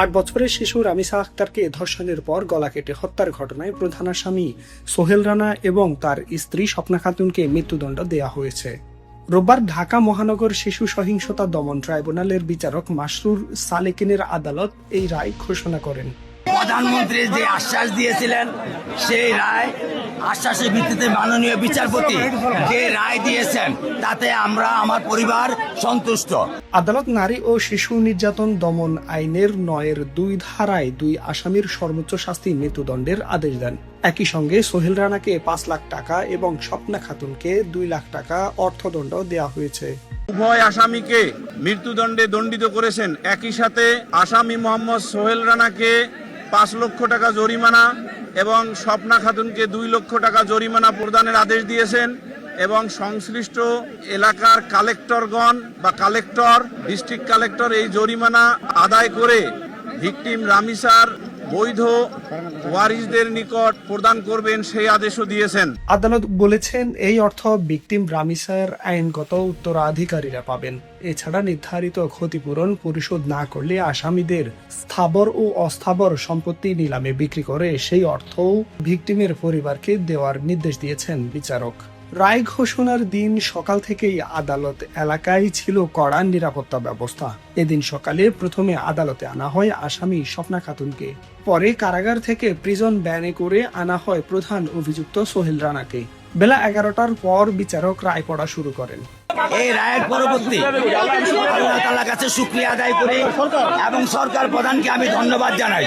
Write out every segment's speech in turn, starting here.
8 বছরের শিশু রামিসা আক্তারকে ধর্ষণের পর গলা কেটে হত্যার ঘটনায় প্রধান আসামি সোহেল রানা এবং তার স্ত্রী স্বপ্না খাতুনকে মৃত্যুদণ্ড দেয়া হয়েছে। রোববার ঢাকা মহানগর শিশু সহিংসতা দমন ট্রাইব্যুনালের বিচারক মাসরুর সালেকিনের আদালত এই রায় ঘোষণা করেন। প্রধানমন্ত্রী যে আশ্বাস দিয়েছিলেন সেই রায় আশ্বাসের ভিত্তিতে মাননীয় বিচারপতি যে রায় দিয়েছেন তাতে আমার পরিবার সন্তুষ্ট। আদালত নারী ও শিশু নির্যাতন দমন আইনের 9-এর 2 ধারায় 2 আসামির সর্বোচ্চ শাস্তি মৃত্যুদণ্ডের আদেশ দেন। একই সঙ্গে সোহেল রানাকে 5 লাখ টাকা এবং স্বপ্না খাতুনকে 2 লাখ টাকা অর্থদণ্ড দেওয়া হয়েছে। উভয় আসামিকে মৃত্যুদণ্ডে দণ্ডিত করেছেন। একই সাথে আসামি মোহাম্মদ সোহেল রানাকে 5 লক্ষ টাকা জরিমানা এবং স্বপ্না খাতুনকে 2 লক্ষ টাকা জরিমানা প্রদানের আদেশ দিয়েছেন এবং সংশ্লিষ্ট এলাকার কালেক্টরগণ বা কালেক্টর, ডিস্ট্রিক্ট কালেক্টর এই জরিমানা আদায় করে ভিকটিম রামিসার বৈধ ওয়ারিসদের নিকট প্রদান করবেন সেই আদেশও দিয়েছেন। আদালত বলেছেন এই অর্থ ভিকটিম রামিসার আইনগত উত্তরাধিকারীরা পাবেন। এছাড়া নির্ধারিত ক্ষতিপূরণ পরিশোধ না করলে আসামিদের স্থাবর ও অস্থাবর সম্পত্তি নিলামে বিক্রি করে সেই অর্থও ভিকটিমের পরিবারকে দেওয়ার নির্দেশ দিয়েছেন বিচারক। রায় ঘোষণার দিন সকাল থেকেই আদালত এলাকায় ছিল কড়া নিরাপত্তা ব্যবস্থা। এদিন সকালে প্রথমে আদালতে আনা হয় আসামি স্বপ্না খাতুনকে, পরে কারাগার থেকে প্রিজন ভ্যানে করে আনা হয় প্রধান অভিযুক্ত সোহেল রানাকে। বেলা 11টার পর বিচারক রায় পড়া শুরু করেন। এই রায়ের পরবর্তী আল্লাহ তাআলার কাছে শুকরিয়া আদায় করি এবং সরকার প্রধানকে আমি ধন্যবাদ জানাই।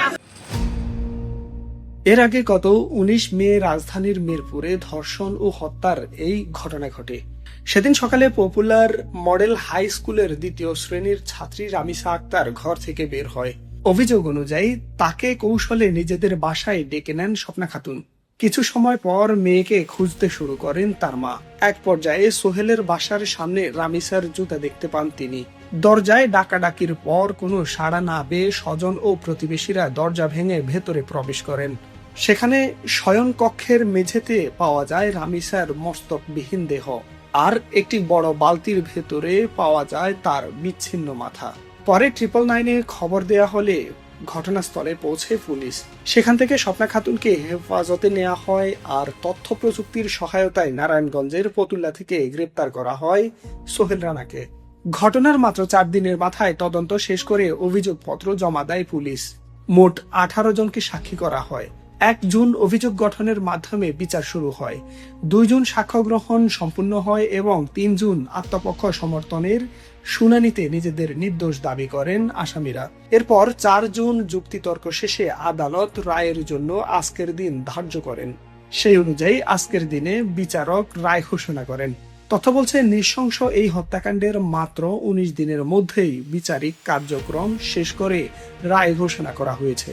এর আগে গত 19 মে রাজধানীর মিরপুরে ধর্ষণ ও হত্যার এই ঘটনা ঘটে। সেদিন সকালে পপুলার মডেল হাই স্কুলের 2য় শ্রেণীর ছাত্রী রামিসা আক্তার ঘর থেকে বের হয়। অভিযোগ অনুযায়ী তাকে কৌশলে নিজেদের বাসায় ডেকে নেন স্বপ্না খাতুন। কিছু সময় পর মেয়েকে খুঁজতে শুরু করেন তার মা। এক পর্যায়ে সোহেলের বাসার সামনে রামিসার জুতা দেখতে পান তিনি। দরজায় ডাকাডাকির পর কোনো সাড়া না পেয়ে স্বজন ও প্রতিবেশীরা দরজা ভেঙে ভেতরে প্রবেশ করেন। সেখানে শয়ন কক্ষের মেঝেতে পাওয়া যায় রামিসার মস্তকবিহীন দেহ, আর একটি বড় বালতির ভেতরে পাওয়া যায় তার বিচ্ছিন্ন মাথা। পরে 999-এ খবর দেয়া হলে ঘটনাস্থলে পৌঁছে পুলিশ। সেখান থেকে স্বপ্না খাতুনকে হেফাজতে নেওয়া হয় আর তথ্য প্রযুক্তির সহায়তায় নারায়ণগঞ্জের ফতুল্লা থেকে গ্রেপ্তার করা হয় সোহেল রানাকে। ঘটনার মাত্র 4 দিনের মাথায় তদন্ত শেষ করে অভিযোগপত্র জমা দেয় পুলিশ। মোট 18 জনকে সাক্ষী করা হয়। 1 জুন অভিযোগ গঠনের মাধ্যমে বিচার শুরু হয়। 2 জুন সাক্ষ্য গ্রহণ সম্পূর্ণ হয় এবং 3 জুন আত্মপক্ষ সমর্থনের শুনানিতে নিজেদের নির্দোষ দাবি করেন আসামিরা। এরপর 4 জুন যুক্তিতর্ক শেষে আদালত রায়ের জন্য আজকের দিন ধার্য করেন। সেই অনুযায়ী আজকের দিনে বিচারক রায় ঘোষণা করেন। তথ্য বলছে নৃশংস এই হত্যাকাণ্ডের মাত্র 19 দিনের মধ্যেই বিচারিক কার্যক্রম শেষ করে রায় ঘোষণা করা হয়েছে।